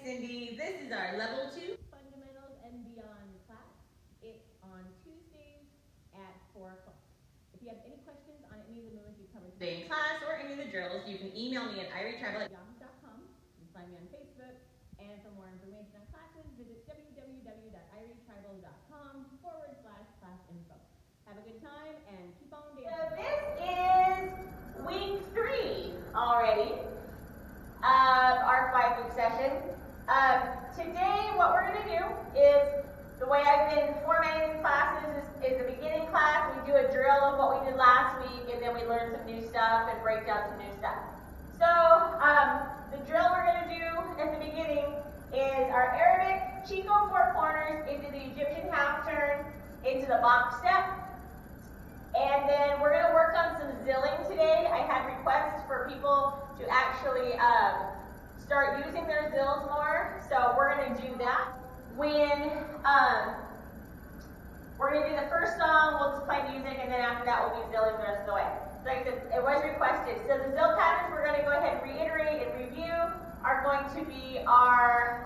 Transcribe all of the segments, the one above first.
Cindy. This is our level 2 fundamentals and beyond class. It's on Tuesdays at 4 o'clock. If you have any questions on any of the movements we covered today in class or any of the drills, you can email me at irietribal@yahoo.com. You can find me on Facebook. And for more information on classes, visit www.irietribal.com/class info. Have a good time and keep on dancing. So this is week 3 already of our 5-week session. Today what we're going to do is, the way I've been formatting classes is the beginning class, we do a drill of what we did last week, and then we learn some new stuff and break down some new stuff. So the drill we're going to do at the beginning is our Arabic Chico 4 corners into the Egyptian half turn into the box step. And then we're going to work on some zilling today. I had requests for people to actually start using their zills more, so we're going to do that. When we're going to do the first song, we'll just play music, and then after that we'll be zilling the rest of the way. So like I said, it was requested. So the zill patterns we're going to go ahead and reiterate and review are going to be our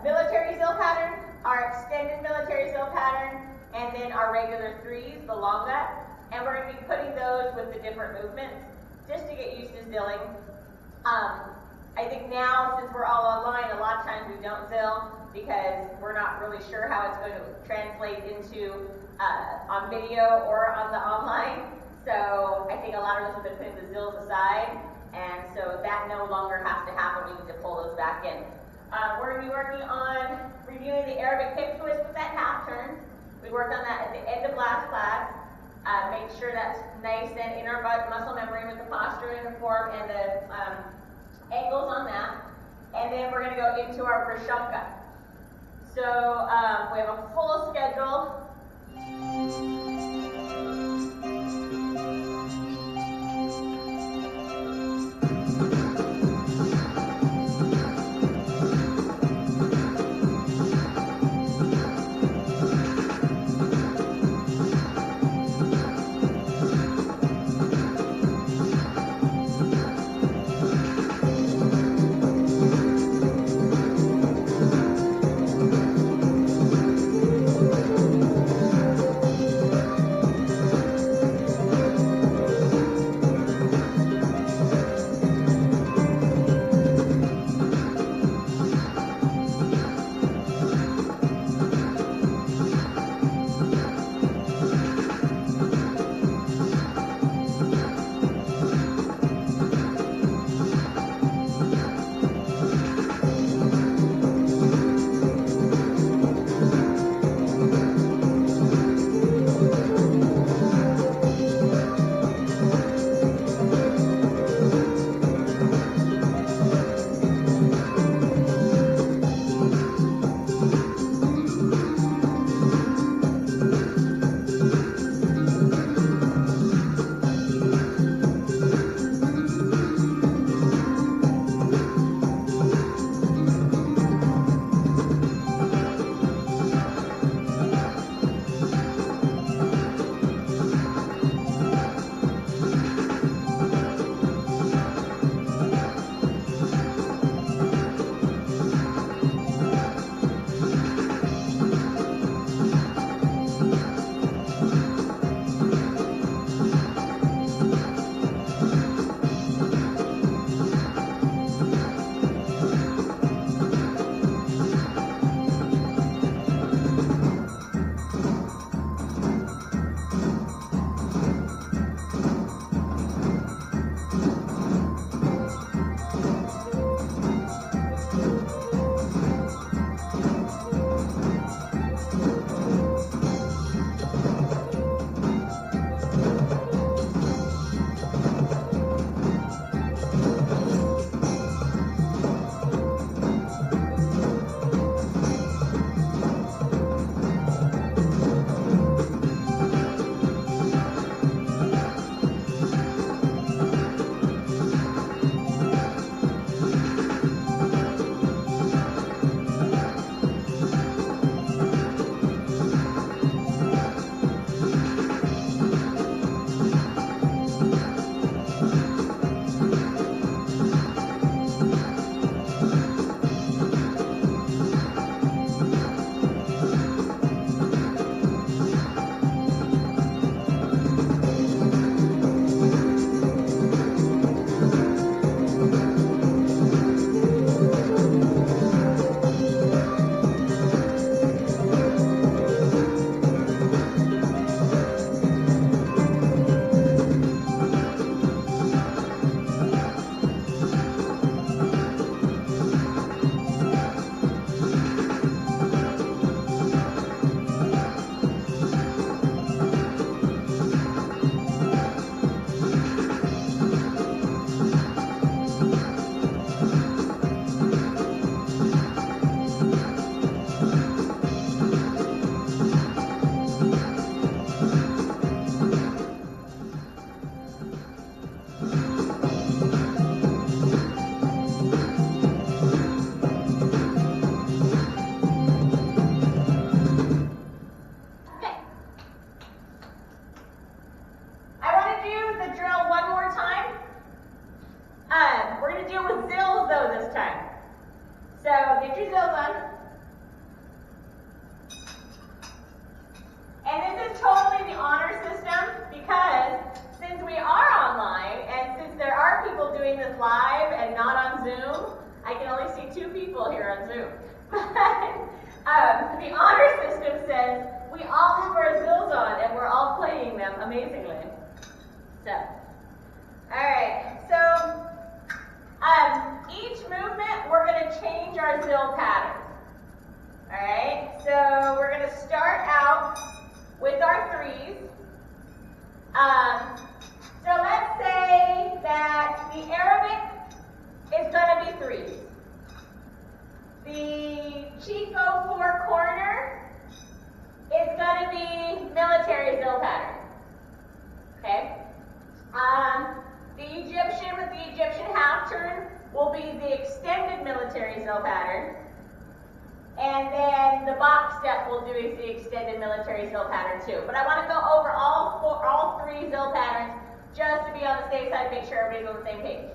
military zill pattern, our extended military zill pattern, and then our regular threes, the longa. And we're going to be putting those with the different movements just to get used to zilling. I think now, since we're all online, a lot of times we don't zill because we're not really sure how it's going to translate into on video or on the online. So I think a lot of us have been putting the zills aside, and so that no longer has to happen. We need to pull those back in. We're going to be working on reviewing the Arabic hip twist with that half turn. We worked on that at the end of last class. Make sure that's nice and in our muscle memory with the posture and the form and the angles on that. And then we're going to go into our Reshamka. So we have a full schedule. We're going to do it with zills though this time. So get your zills on. And this is totally the honor system because since we are online and since there are people doing this live and not on Zoom, I can only see 2 people here on Zoom. But the honor system says we all have our zills on and we're all playing them amazingly. So, alright, so each movement we're going to change our zill pattern. Alright, so we're going to start out with our 3s. So let's say that the Arabic is going to be 3s. The Chico 4 corner is going to be military zill pattern. Okay? The Egyptian with the Egyptian half turn will be the extended military zill pattern. And then the box step we'll do is the extended military zill pattern too. But I want to go over all 3 zill patterns just to be on the safe side, make sure everybody's on the same page.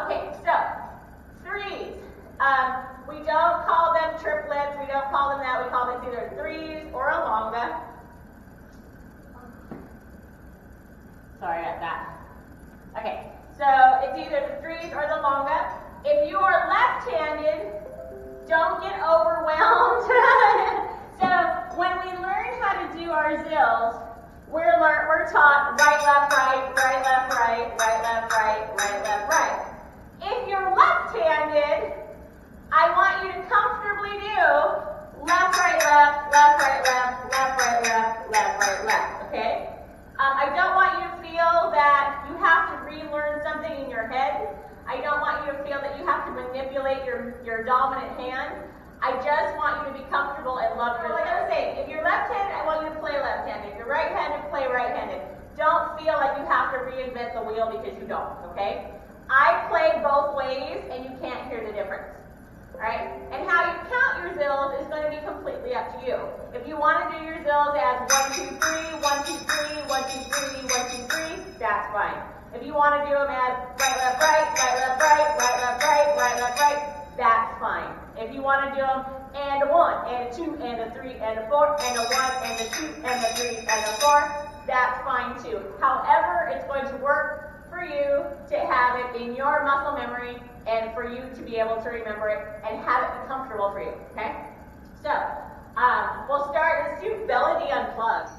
Okay, so 3s. We don't call them triplets. We don't call them that. We call them either 3s or a longa. Sorry about that. Okay, so it's either the 3s or the longa. If you are left-handed, don't get overwhelmed. So when we learn how to do our zills, we're taught right, left, right, right, left, right, right, left, right, right, left, right. If you're left-handed, I want you to comfortably do left, right, left, left, right, left, left, right, left, left, right, left, okay? I don't want you to feel that you have to relearn something in your head. I don't want you to feel that you have to manipulate your dominant hand. I just want you to be comfortable and love yourself. Like I was saying, if you're left-handed, I want you to play left-handed. If you're right-handed, play right-handed. Don't feel like you have to reinvent the wheel because you don't, okay? I play both ways and you can't hear the difference. Alright? And how you count your zills is going to be completely up to you. If you want to do your zills as 1, 2, 3, 1, 2, 3, 1, 2, 3, 1, 2, 3, that's fine. If you want to do them as right, left, right, right, left, right, right, left, right, right, left, right, that's fine. If you want to do them and a 1, and a 2, and a 3, and a 4, and a 1, and a 2, and a 3, and a 4, that's fine too. However, it's going to work for you to have it in your muscle memory and for you to be able to remember it and have it be comfortable for you, okay? So, we'll start, let's do Beledi unplugged.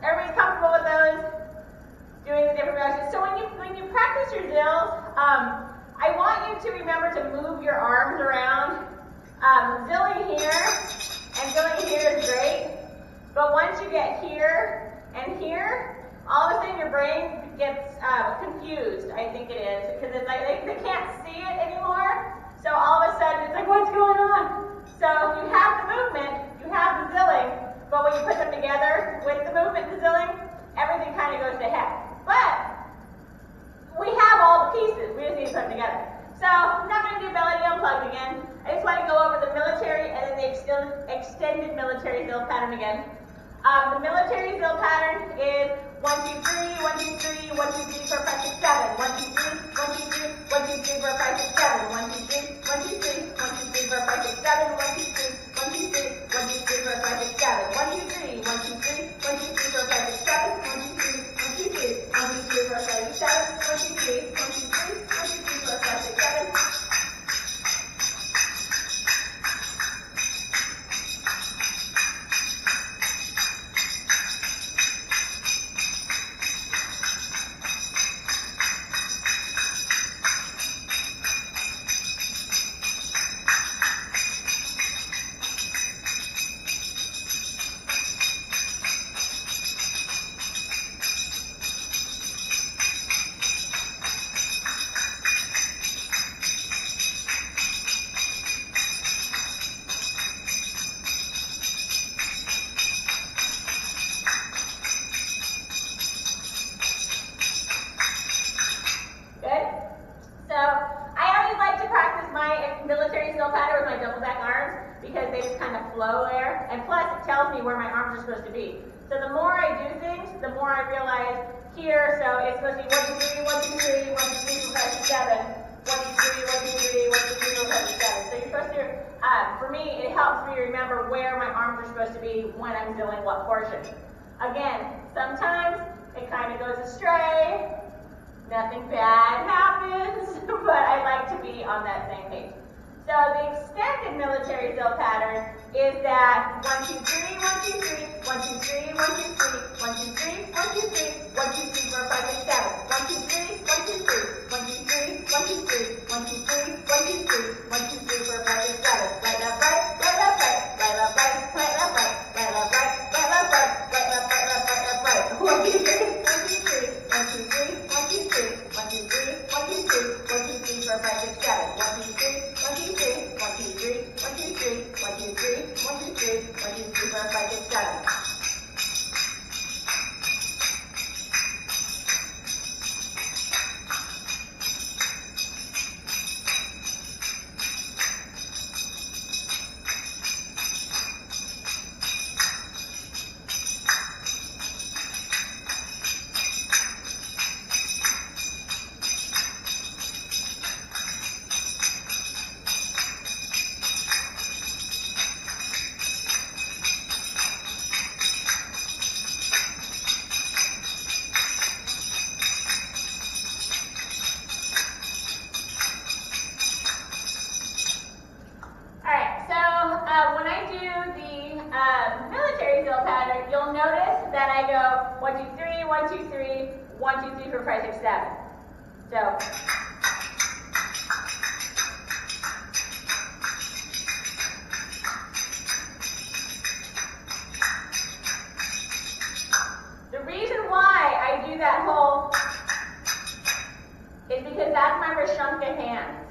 Everybody's comfortable with those, doing the different motions. So when you practice your zills, I want you to remember to move your arms around. Zilling here and zilling here is great, but once you get here and here, all of a sudden your brain gets confused, I think it is, because it's like they can't see it anymore, so all of a sudden it's like, what's going on? So you have the movement, you have the zilling, but when you put them together with the movement and the zilling, everything kind of goes to heck. But we have all the pieces, we just need to put them together. So I'm not going to do Beledi unplugged again. I just want to go over the military and then the extended military zill pattern again. The military zill pattern is 1, 2, 3, 1, 2, 3, 1, 2, 3, 4, 5, 6, 7. 1, 2, 3, 1, 2, 3, 1, 2, 3, 4, 5, 6, 7. 1, 2, 3, 1, 2, 3, 1, 2, 3, 4, 5, 6, 7. 1, 2, 3, 1, 2, 3, 1, 2, 3, 4, 5, 6, 7. 1, 2, 3, 1, 2, 3, 1, 2, 3, 4, 5, 6, 7. 1, 2, 3, 1, 2, 3, 1, 2, 3, 4, 5, 6, 7. 1, 2, 3, 1, 2, 3, 1, 2, 3, 4, 5, 6, 7. Where my arms are supposed to be. So the more I do things, the more I realize here, so it's supposed to be 1, 2, 3, 1, 2, 3, 1, 2, 3, 4, 5, 6, 7, 1, 2, 3, 1, 2, 3, 1, 2, 3, 4, 5, 6, 7. So you're supposed to, for me, it helps me remember where my arms are supposed to be when I'm doing what portion. Again, sometimes it kind of goes astray, nothing bad happens, but I like to be on that same page. So the extended military is that 1, 2, 3, 1, 2, 3, 1, 2, 3, 1, 2, 3, 1, 2, 3, 1, 2, 3, 1, 2, 3, 4, 5, 6, 7. 1, 2, 3, 1, 2, 3, 1, 2, 3, 1, 2, 3, 1, 2, 3, 1, 2, 3, 1, 2, 3, 4, 5, 6, 7. Right, left, right, right, left, right, right, left, right, right, left, right, right, left, right, right, left, right, right, left, right, left, right, left, right. 1, 2, 3, 1, 2, 3, 1, 2, 3, 1, 2, 3, 1, 2, 3, 1, 2, 3, 1, 2, 3, 4, 5, 6, 7. 1, 2, 3, 1, 2, 3, 1, 2, 3, 1, 2, 3, 1, 2, 3, 1, 2, 3, 1, 2, 3, 4, 5, 6, 7. Military zilled pattern, you'll notice that I go 1, 2, 3, 1, 2, 3, 1, 2, 3, 4, 5, 6, 7. So the reason why I do that whole is because that's my Reshamka hands.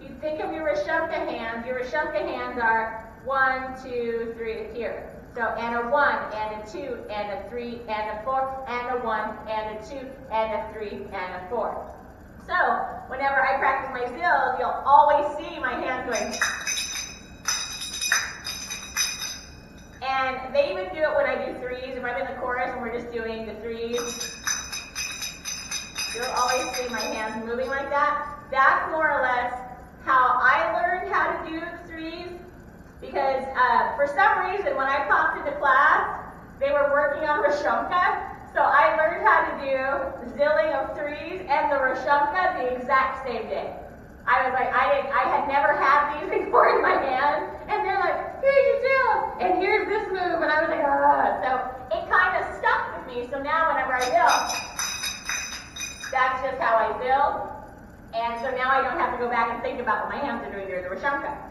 If you think of your Reshamka hands are 1, 2, 3 here. So, and a 1, and a 2, and a 3, and a 4, and a 1, and a 2, and a 3, and a 4. So, whenever I practice my zills, you'll always see my hands going. And they even do it when I do threes. If I'm in the chorus and we're just doing the threes, you'll always see my hands moving like that. That's more or less how I learned how to do threes. Because for some reason, when I popped into class, they were working on Reshamka, so I learned how to do zilling of threes and the Reshamka the exact same day. I was like, I had never had these before in my hand, and they're like, here's your zill, and here's this move, and I was like, ah. So it kind of stuck with me. So now whenever I zill, that's just how I zill, and so now I don't have to go back and think about what my hands are doing during the Reshamka.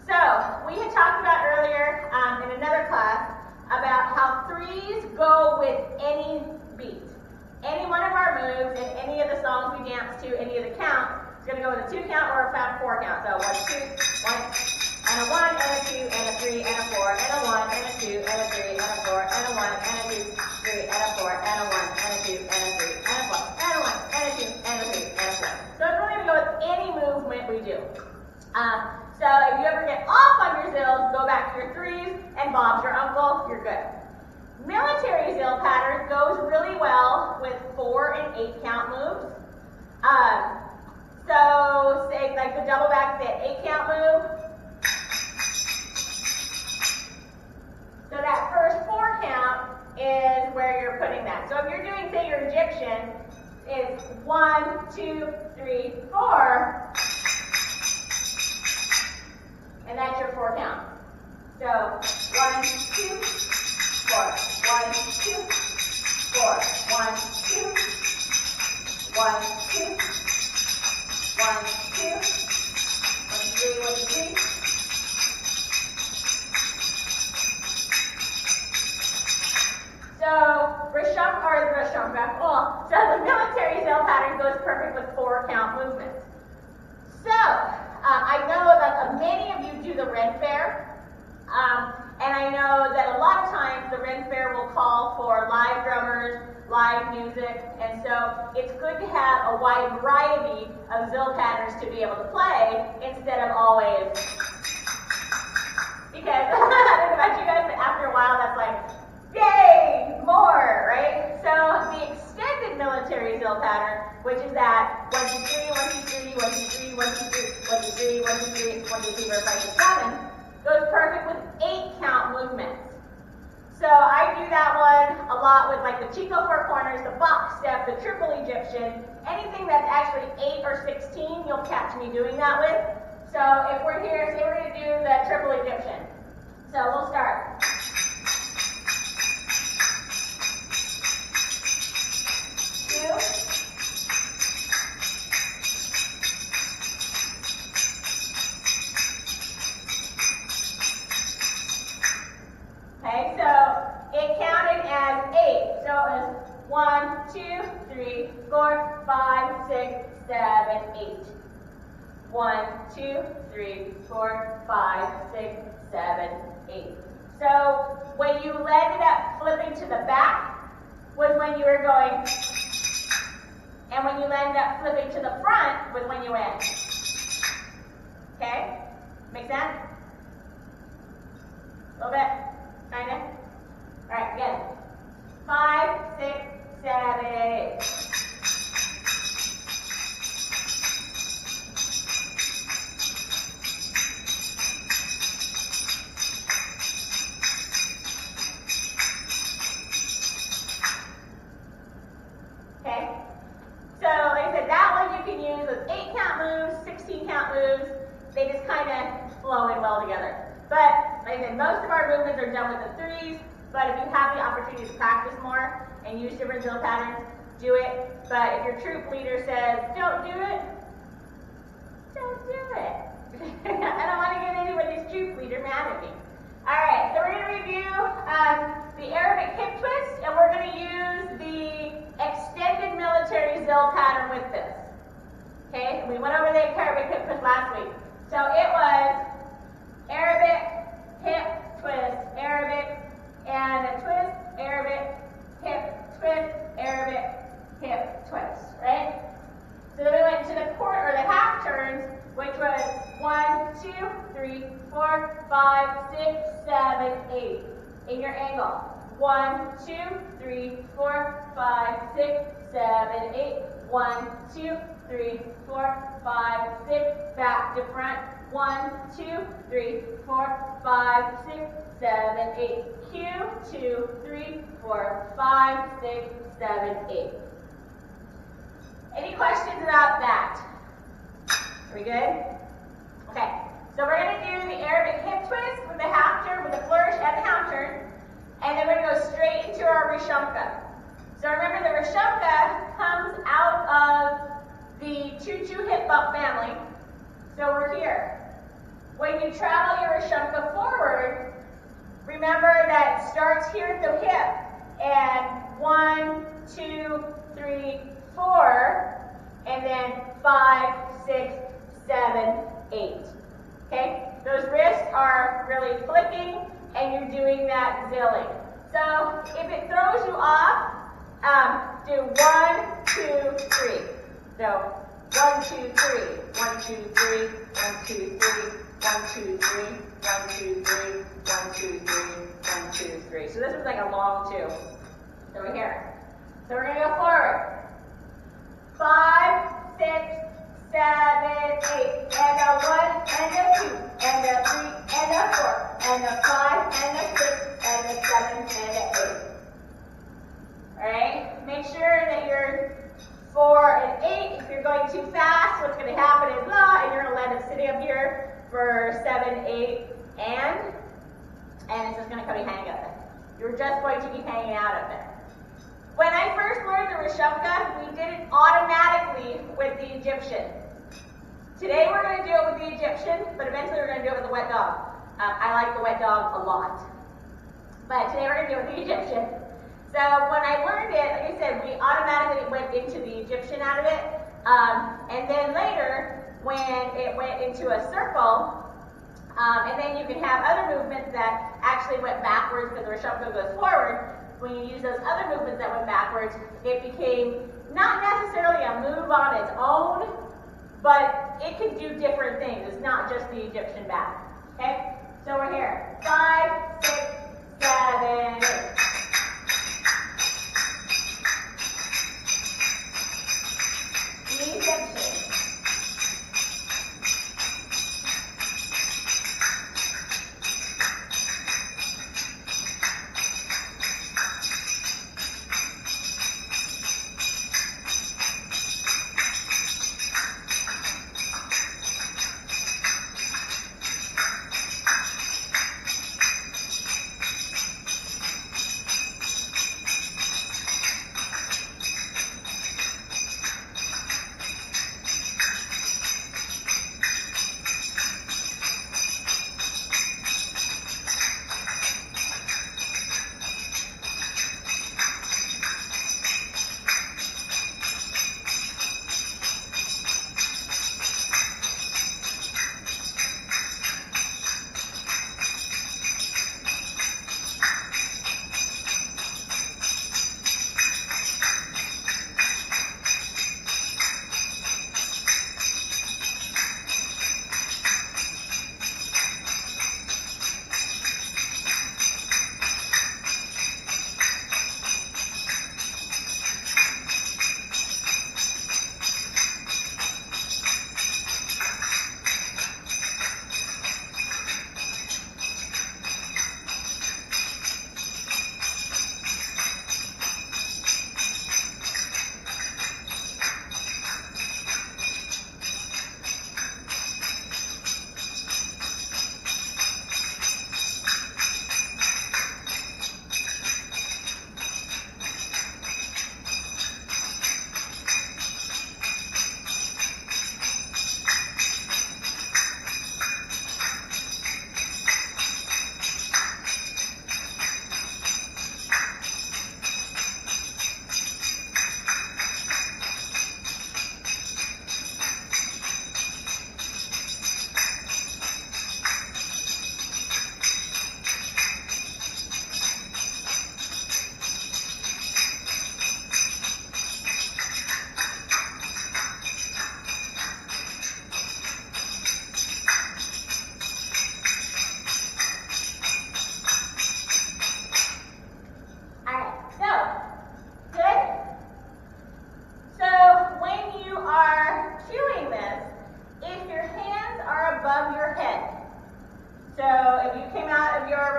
So, we had talked about earlier in another class about how threes go with any beat. Any one of our moves in any of the songs we dance to, any of the counts, is going to go with a 2 count or a 4 count. So 1, 2, 1, and a 1, and a 2, and a 3, and a 4, and a 1, and a 2, and a 3, and a 4, and a 1, and a 2, 3, and a 4, and a 1, and a 2, and a 3, and a 4, and a 1, and a 2, and a 3, and a 4. So it's really going to go with any movement we do. So if you ever get off on your zills, go back to your threes, and Bob's your uncle, you're good. Military zill pattern goes really well with 4 and 8 count moves. So say like the double back, the 8 count move. So that first 4 count is where you're putting that. So if you're doing, say, your Egyptian, it's 1, 2, 3, 4. And that's your 4 count. So 1, 2, 4. 1, 2, 4. 1, 2. 1, 2. 1, 2. 1, 3, 1, 3. So Reshamka, so the military zill pattern goes perfect with 4 count movements. So I know that many of you do the Ren Fair, and I know that a lot of times the Ren Fair will call for live drummers, live music, and so it's good to have a wide variety of zill patterns to be able to play instead of always, because I don't know about you guys, but after a while that's like, yay, more, right? So the extended military zill pattern, which is that 1, 2, 3, 1, 2, 3, 1, 2, 3, 1, 2, 3, 1, 2, 3, 1, 2, 3, 1, 2, 3, 4, 5, 6, 7, goes perfect with 8 count movements. So I do that one a lot with like the Chico 4 corners, the box step, the triple Egyptian, anything that's actually 8 or 16, you'll catch me doing that with. So if we're here, say we're going to do the triple Egyptian. So we'll start. 2. Okay, so it counted as 8. So it was 1, 2, 3, 4, 5, 6, 7, 8. 1, 2, 3, 4, 5, 6, 7, 8. So when you landed up flipping to the back was when you were going, and when you landed up flipping to the front was when you went. Okay? Make sense? A little bit? Kinda? Alright, again. 5, 6, 7, 8. Okay? So, like I said, that one you can use with 8 count moves, 16 count moves. They just kind of flow in well together. But, like I said, most of our movements are done with the 3s, but if you have the opportunity to practice more and use different drill patterns, do it. But if your troop leader says, don't do it, don't do it. I don't want to get anybody's troop leader mad at me. Alright, so we're going to review the Arabic hip twist, and we're going to use the extended military zilled pattern with this. Okay, we went over the Arabic hip twist last week. So it was Arabic hip twist, Arabic, and a twist, Arabic, hip, twist, Arabic, hip, twist, right? So then we went to the quarter, or the half turns, which was 1, 2, 3, 4, 5, 6, 7, 8. In your angle. 1, 2, 3, 4, 5, 6, 7, 8. 1, 2, 3, 4, 5, 6. Back to front. 1, 2, 3, 4, 5, 6, 7, 8. Q, 2, 3, 4, 5, 6, 7, 8. Any questions about that? Are we good? Okay, so we're going to do the Arabic hip twist with the half turn, with the flourish and the half turn, and then we're going to go straight into our Reshamka. So remember, the Reshamka comes out of the 2-2 hip bump family. So we're here. When you travel your Reshamka forward, remember that it starts here at the hip, and 1, 2, 3, 4, and then 5, 6, 7, 8. Okay? Those wrists are really flicking, and you're doing that zilling. So if it throws you off, do 1, 2, 3. So 1, 2, 3, 1, 2, 3, 1, 2, 3, 1, 2, 3, 1, 2, 3, 1, 2, 3, 1, 2, 3. So this is like a long 2. So we're here. So we're going to go forward. 5, 6, 7, 8, and a 1, and a 2, and a 3, and a 4, and a 5, and a 6, and a 7, and a 8. Alright? Make sure that you're 4 and 8. If you're going too fast, what's going to happen is, and you're going to end up sitting up here for 7, 8, and it's just going to come be hanging up there. You're just going to be hanging out up there. When I first learned the Reshamka, we did it automatically with the Egyptian. Today we're going to do it with the Egyptian, but eventually we're going to do it with the wet dog. I like the wet dog a lot. But today we're going to do it with the Egyptian. So when I learned it, like I said, we automatically went into the Egyptian out of it. And then later, when it went into a circle, and then you can have other movements that actually went backwards because the Reshamka goes forward. When you use those other movements that went backwards, it became not necessarily a move on its own, but it can do different things. It's not just the Egyptian back. Okay? So we're here. 5, 6, 7, 8. Egyptian.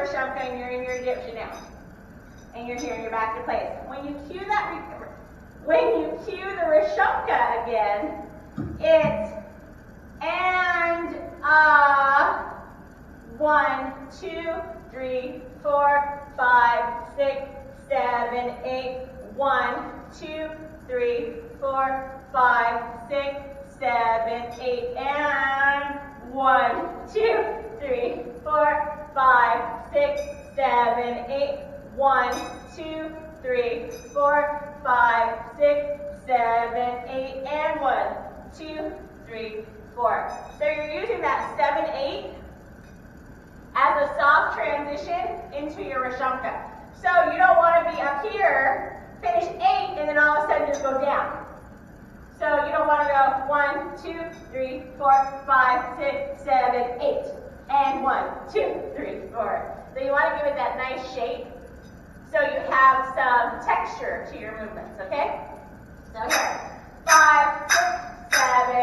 Reshamka and you're in your diction now. And you're here and you're back to place. When you cue the Reshamka again, it's and 1, 2, 3, 4, 5, 6, 7, 8. 1, 2, 3, 4, 5, 6, 7, 8, and 1, 2, 3, 4, 5, 6, 7, 8. 1, 2, 3, 4, 5, 6, 7, 8, and 1, 2, 3, 4. So you're using that 7, 8 as a soft transition into your Reshamka. So you don't want to be up here, finish 8, and then all of a sudden just go down. So you don't want to go 1, 2, 3, 4, 5, 6, 7, 8, and 1, 2, 3, 4. So you want to give it that nice shape so you have some texture to your movements, okay? So here, 5, 6, 7,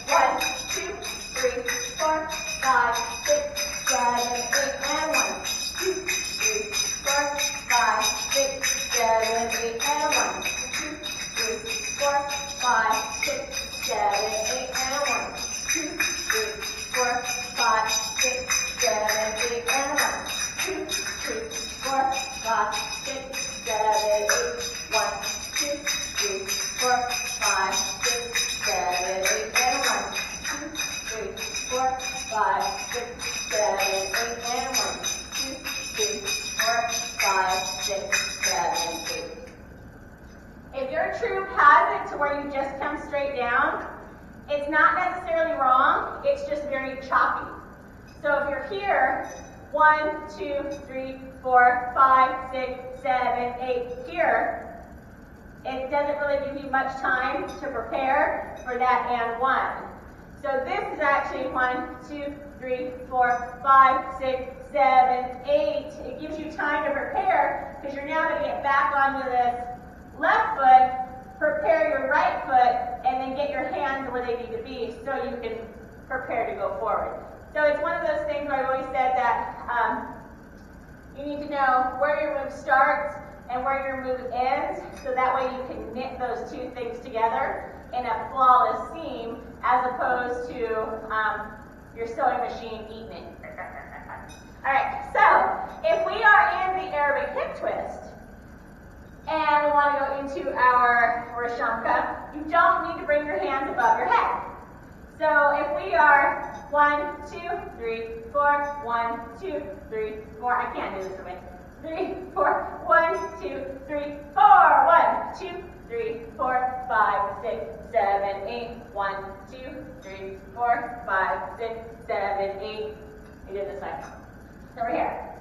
1, 2, 3, 4, 5, 6, 7, 8, and 1, 2, 3, 4, 5, 6, 7, 8, and 1, 2, 3, 4, 5, 6, 7, 8, and 1, 2, 3, 4, 5, 6, 7, 8, and 1, 2, 3, 4, 5, 6, 7, 8, 1, 2, 3, 4, 5, 6, 7, 8, and 1, 2, 3, 4, 5, 6, 7, 8, and 1, 2, 3, 4, 5, 6, 7, 8. If your troop has it to where you just come straight down, it's not necessarily wrong, it's just very choppy. So if you're here, 1, 2, 3, 4, 5, 6, 7, 8 here, it doesn't really give you much time to prepare for that and 1. So this is actually 1, 2, 3, 4, 5, 6, 7, 8. It gives you time to prepare because you're now going to get back onto this left foot, prepare your right foot, and then get your hands where they need to be so you can prepare to go forward. So it's one of those things where I've always said that you need to know where your move starts and where your move ends, so that way you can knit those two things together in a flawless seam, as opposed to your sewing machine eating it. All right, so if we are in the Arabic hip twist, and we want to go into our Reshamka, you don't need to bring your hands above your head. So if we are 1, 2, 3, 4, 1, 2, 3, 4, I can't do this away. 3, 4, 1, 2, 3, 4, 1, 2, 3, 4, 5, 6, 7, 8, 1, 2, 3, 4, 5, 6, 7, 8. We did this way. So we're here.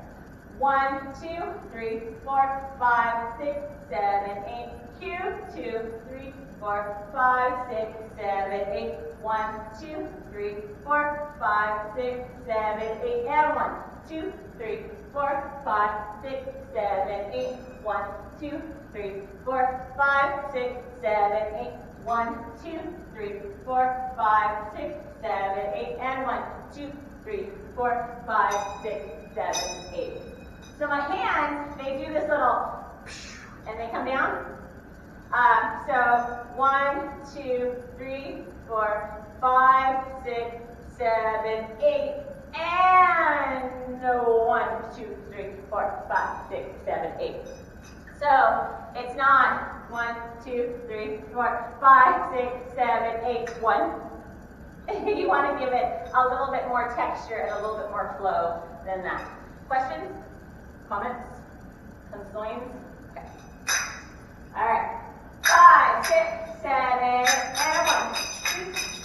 1, 2, 3, 4, 5, 6, 7, 8. Q, 2, 3, 4, 5, 6, 7, 8. 1, 2, 3, 4, 5, 6, 7, 8, and 1, 2, 3, 4, 5, 6, 7, 8. 1, 2, 3, 4, 5, 6, 7, 8. 1, 2, 3, 4, 5, 6, 7, 8, and 1, 2, 3, 4, 5, 6, 7, 8. So my hands, they do this little, and they come down. So 1, 2, 3, 4, 5, 6, 7, 8, and 1, 2, 3, 4, 5, 6, 7, 8. So it's not 1, 2, 3, 4, 5, 6, 7, 8, 1. You want to give it a little bit more texture and a little bit more flow than that. Questions? Comments? Concerns? Okay. All right. 5, 6, 7, and 1, 2.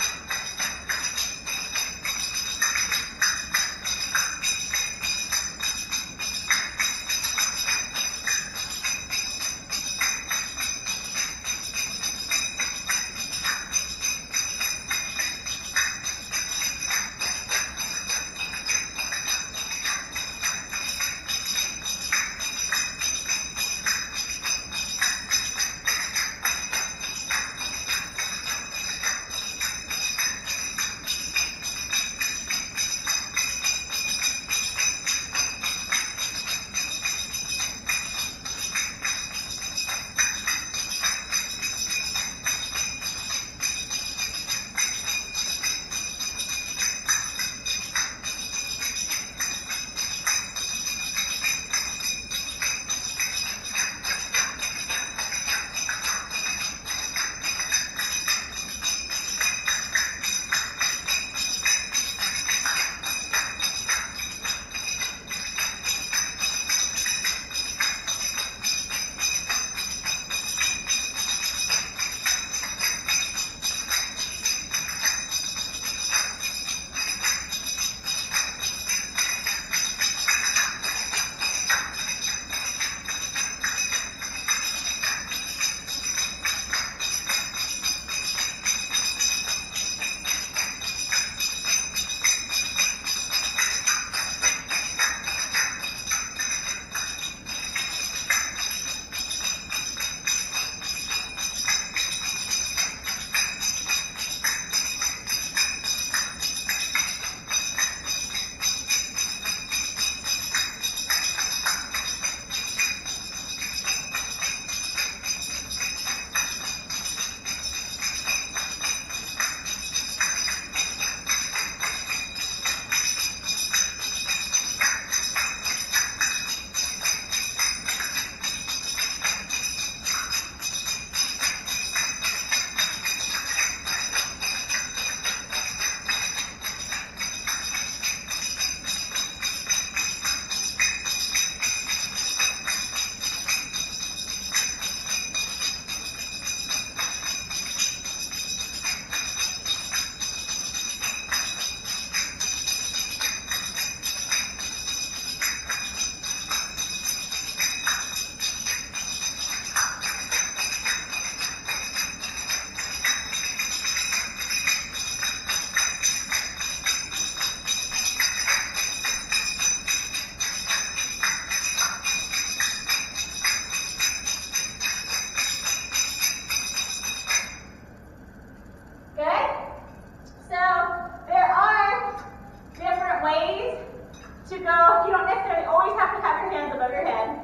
always have to have your hands above your head.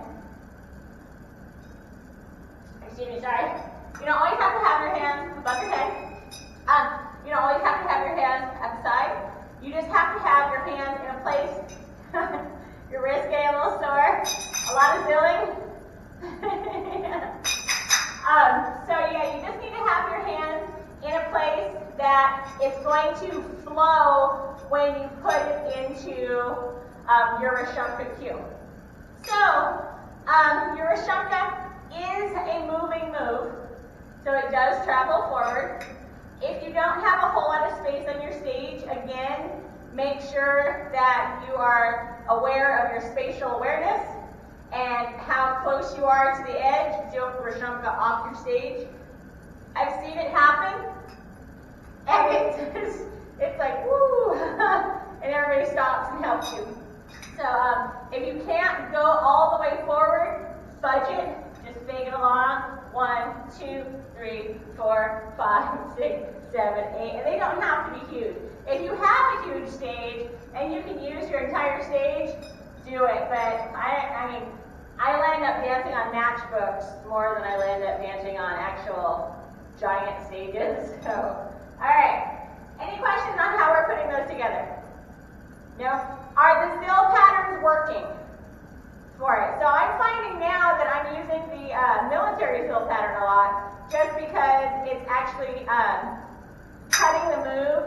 Excuse me, sorry. You don't always have to have your hands above your head. You don't always have to have your hands at the side. You just have to have your hands in a place. Your wrist getting a little sore. A lot of zilling. So yeah, you just need to have your hands in a place that is going to flow when you put it into your Reshamka cue. So your Reshamka is a moving move, so it does travel forward. If you don't have a whole lot of space on your stage, again, make sure that you are aware of your spatial awareness and how close you are to the edge. Don't Reshamka off your stage. I've seen it happen, and it's like, woo, and everybody stops and helps you. So if you can't go all the way forward, budget, just fade it along. 1, 2, 3, 4, 5, 6, 7, 8, and they don't have to be huge. If you have a huge stage and you can use your entire stage, do it. But I land up dancing on matchbooks more than I land up dancing on actual giant stages. So, all right. Any questions on how we're putting those together? No? Are the still patterns working for it? So I'm finding now that I'm using the military fill pattern a lot, just because it's actually cutting the move,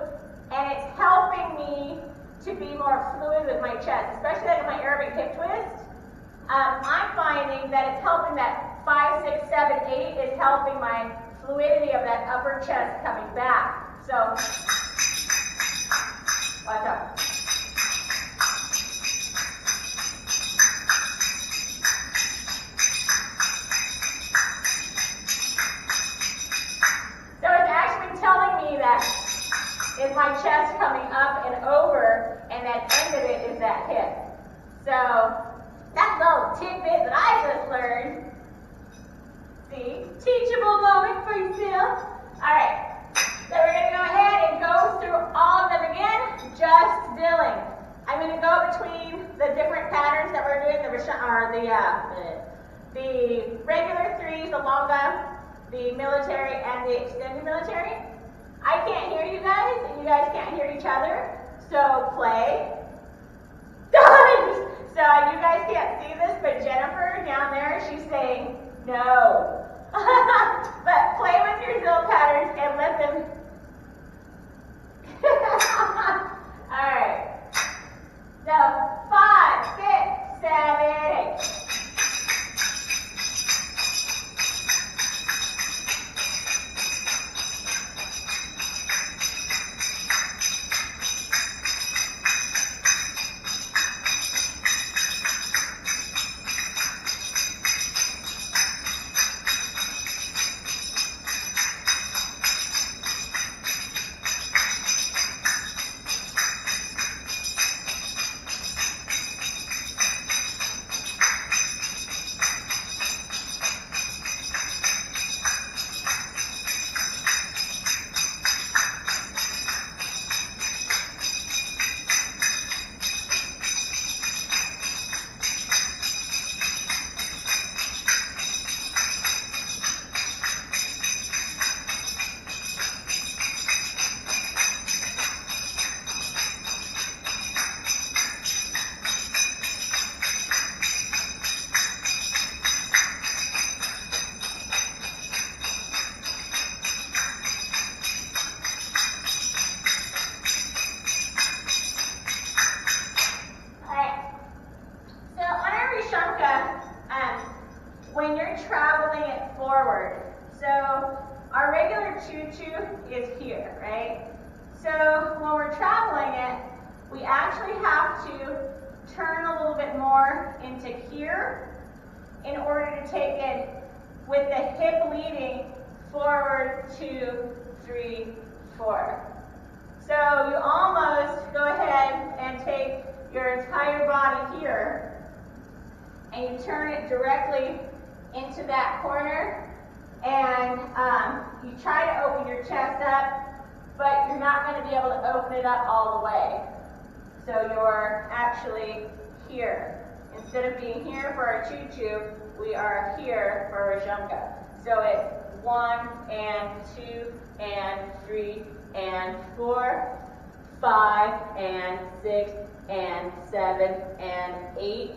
and it's helping me to be more fluid with my chest, especially like my Arabic hip twist. I'm finding that it's helping that 5, 6, 7, 8 is helping my fluidity of that upper chest coming back. So, watch out. So it's actually telling me that is my chest coming up and over, and that end of it is that hip. So that's a little tidbit that I just learned. See? Teachable moment for you, Phil. Alright. So we're going to go ahead and go through all of them again, just zilling. I'm going to go between the different patterns that we're doing, the regular threes, the longa, the military, and the extended military. I can't hear you guys, and you guys can't hear each other, so play. So you guys can't see this, but Jennifer down there, she's saying no. But play with your zill patterns and let them. All right. So 5, 6, 7, 8. When you're traveling it forward, so our regular choo-choo is here, right? So when we're traveling it, we actually have to turn a little bit more into here in order to take it with the hip leading forward, 2, 3, 4. So you almost go ahead and take your entire body here and you turn it directly into that corner, and you try to open your chest up, but you're not going to be able to open it up all the way. So you're actually here instead of being here for our choo-choo, we are here for our Reshamka. So it's 1 and 2 and 3 and 4, 5 and 6 and 7 and 8,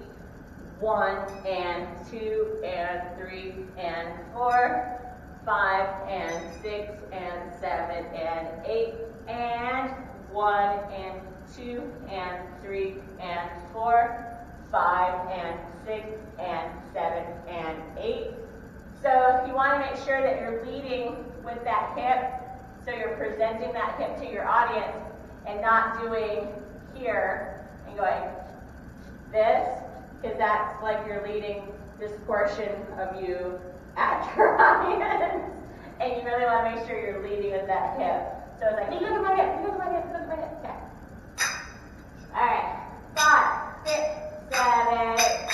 1 and 2 and 3 and 4, 5 and 6 and 7 and 8, and 1 and 2 and 3 and 4, 5 and 6 and 7 and 8. So you want to make sure that you're leading with that hip, so you're presenting that hip to your audience and not doing here and going this, because that's like you're leading this portion of you at your audience. And you really want to make sure you're leading with that hip. So it's like, hey, look at my hip, look at my hip, look at my hip. Okay. All right. 5, 6, 7, 8.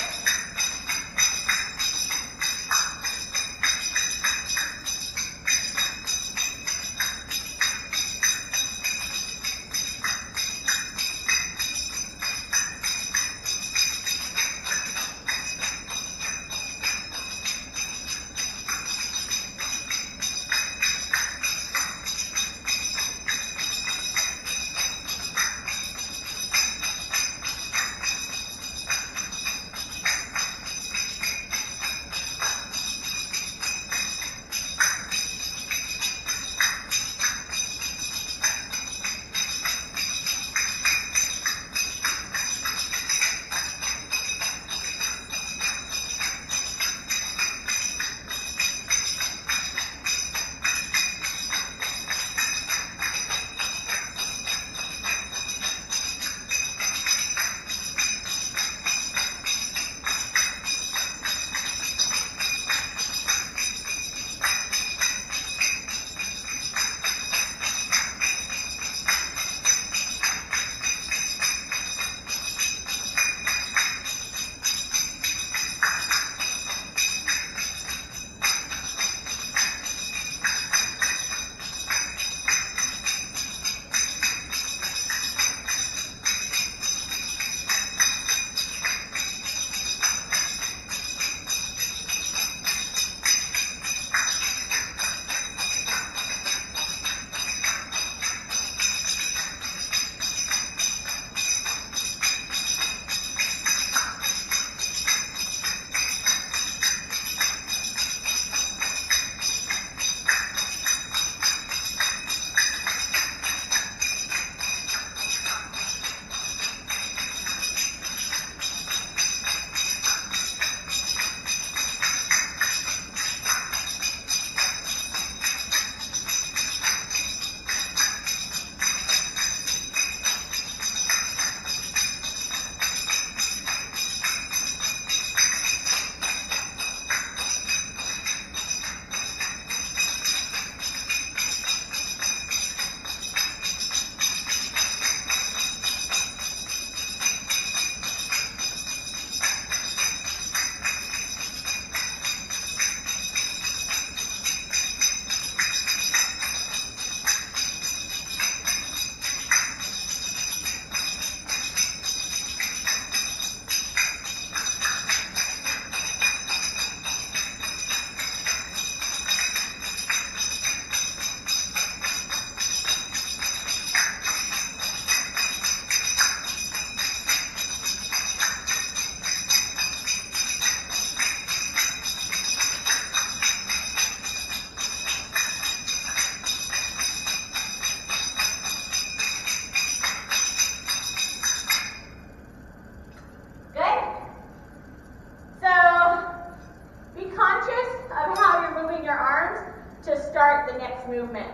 start the next movement.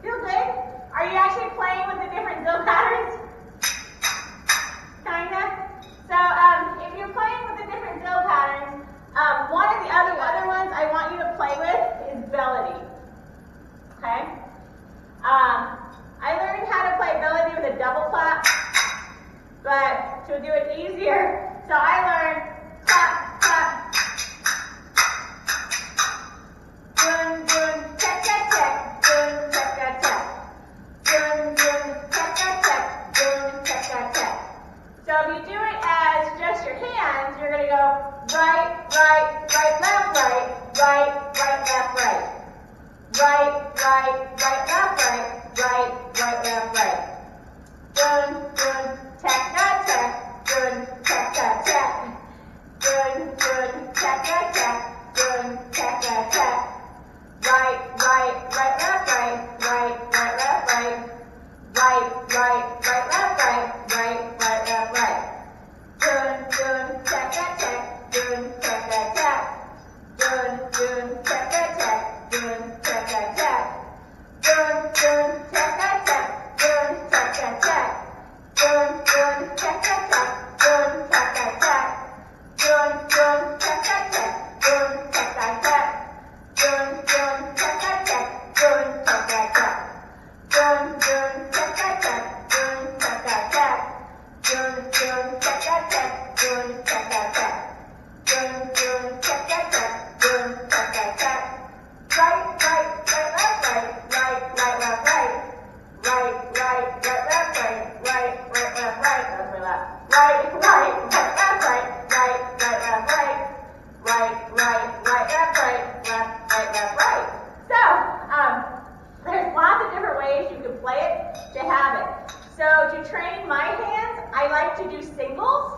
Feel good? Are you actually playing with the different zilled patterns? Kinda? So if you're playing with the different zilled patterns, one of the other ones I want you to play with is Beledi. Okay? I learned how to play Beledi with a double clap, but to do it easier, so I learned clap, clap, dun, dun, if you do it as just your hands, you're going to go right, right, right, left, right, right, right, left, right. Right, right, right, left, right, right, right, left, right. Dun, dun, tack, that, tack, dun, tack, that, tack. Dun, dun, tack, that, tack, dun, tack, that, tack. Right, right, right, left, right, right, right, left, right. Right, right, right, left, right, right, right, left, right. Dun, dun, tack, that, tack, dun, tack, that, tack. Dun, dun, tack, that, tack, dun, tack, that, tack. Dun, dun, tack, that, tack, dun, tack, that, tack. Dun, dun, tack, that, tack, dun, tack, that, tack. Dun, dun, tack, that, tack, dun, tack, that, tack. Dun, dun, tack, that, tack, dun, tack, that, tack. Dun, dun, tack, that, tack, dun, tack, that, tack. Dun, dun, tack, that, tack, dun, tack, that, tack. Dun, dun, tack, that, tack, dun, tack, that, tack. Right, right, right, left, right, right, right, left, right. Right, right, right, left, right, right, right, left, right. That's my left. Right, right, right, left, right, right, right, left, right. Right, right, right, left, right, left, right, left, right. So, there's lots of different ways you can play it to have it. So to train my hands, I like to do singles,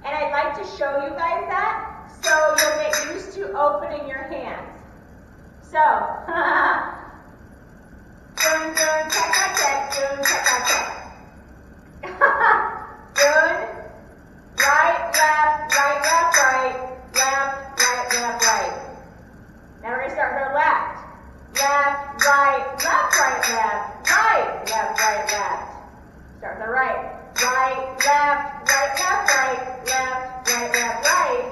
and I'd like to show you guys that so you'll get used to opening your hands. So, dun, dun, tack, tack, tack, dun, tack, tack, tack. Dun, right, left, right, left, right, left, right, left, right. Now we're going to start with our left. Left, right, left, right, left, right, left, right, left. Start with the right. Right, left, right, left, right, left, right, left, right.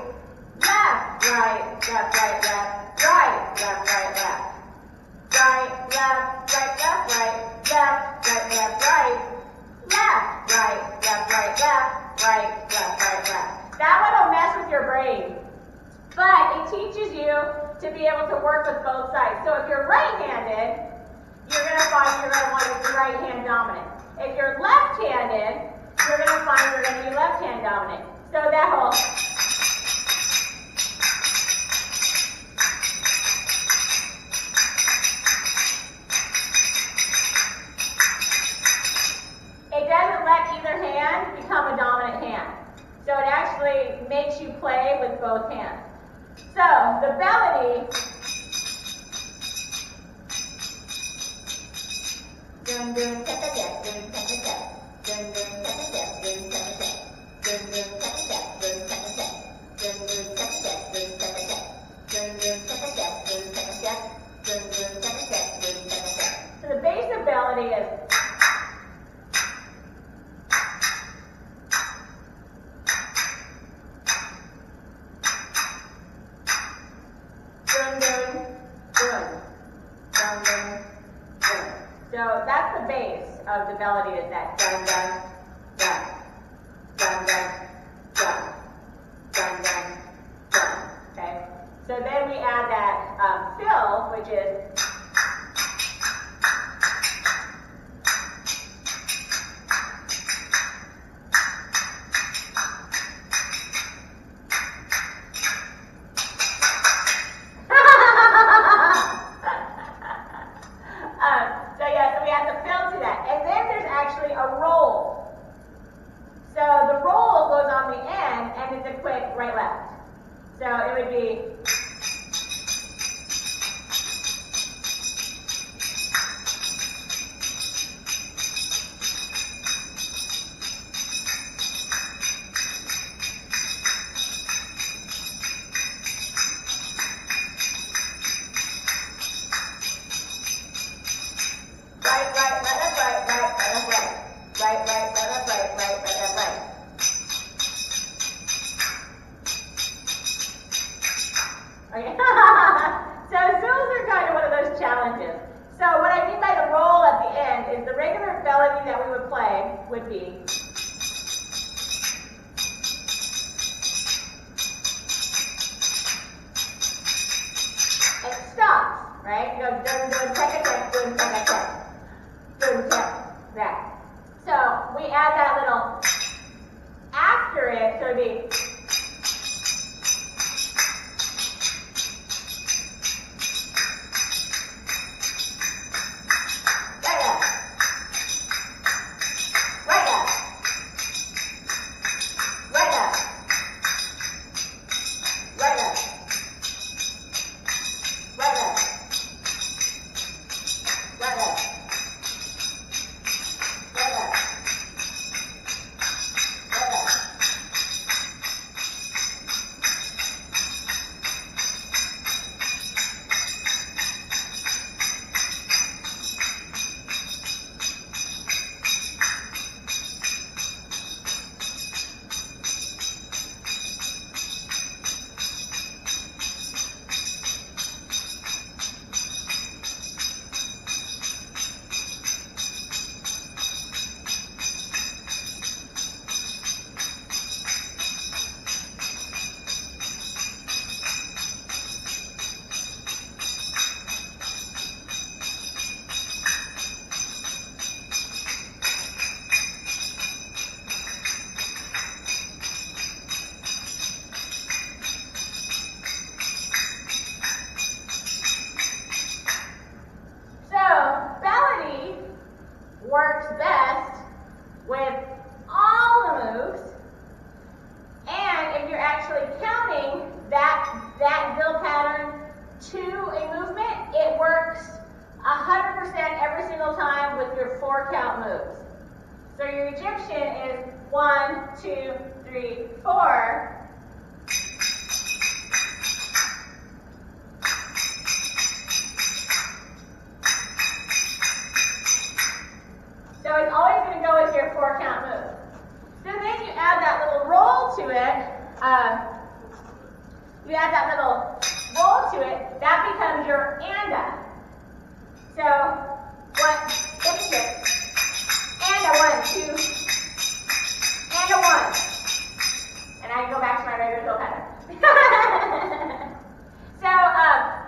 Left, right, left, right, left, right, left, right, left. Right, left, right, left, right, left, right, left, right. Left, right, left, right, left, right, left, right, left. That one will mess with your brain. But it teaches you to be able to work with both sides. So if you're right-handed, you're going to find you're going to want to be right hand dominant. If you're left-handed, you're going to find you're going to be left hand dominant. So that whole it doesn't let either hand become a dominant hand. So it actually makes you play with both hands. So the Beledi, dun dun tack tack tack, dun tack tack tack, dun dun tack tack tack, dun tack tack tack, dun dun tack tack tack, dun tack tack tack, dun dun tack tack tack, dun tack tack tack, dun dun tack tack tack, dun tack tack tack, dun dun tack tack tack, dun tack tack tack. So the base of Beledi is dun dun dun dun dun dun. So that's the base of the Beledi, is that dun dun dun dun dun dun dun dun dun. Okay. So then we add that fill, which is would be it stops, right? You go dun dun tack tack dun tack tack dun tack that. So we add that little Egyptian is 1, 2, 3, 4. So it's always going to go with your 4-count move. So then you add that little roll to it. That becomes your anda. So, 1, Egypt, anda, 1, 2, anda, 1. And I go back to my regular drill pattern. So,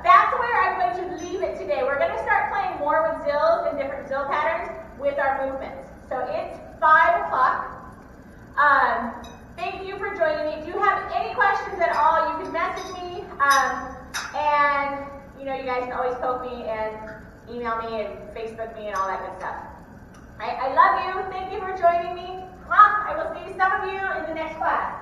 that's where I'm going to leave it today. We're going to start playing more with zills and different zill patterns with our movements. So it's 5 o'clock. Thank you for joining me. If you have any questions at all, you can message me, and you guys can always poke me and email me and Facebook me and all that good stuff. I love you. Thank you for joining me. I will see some of you in the next class.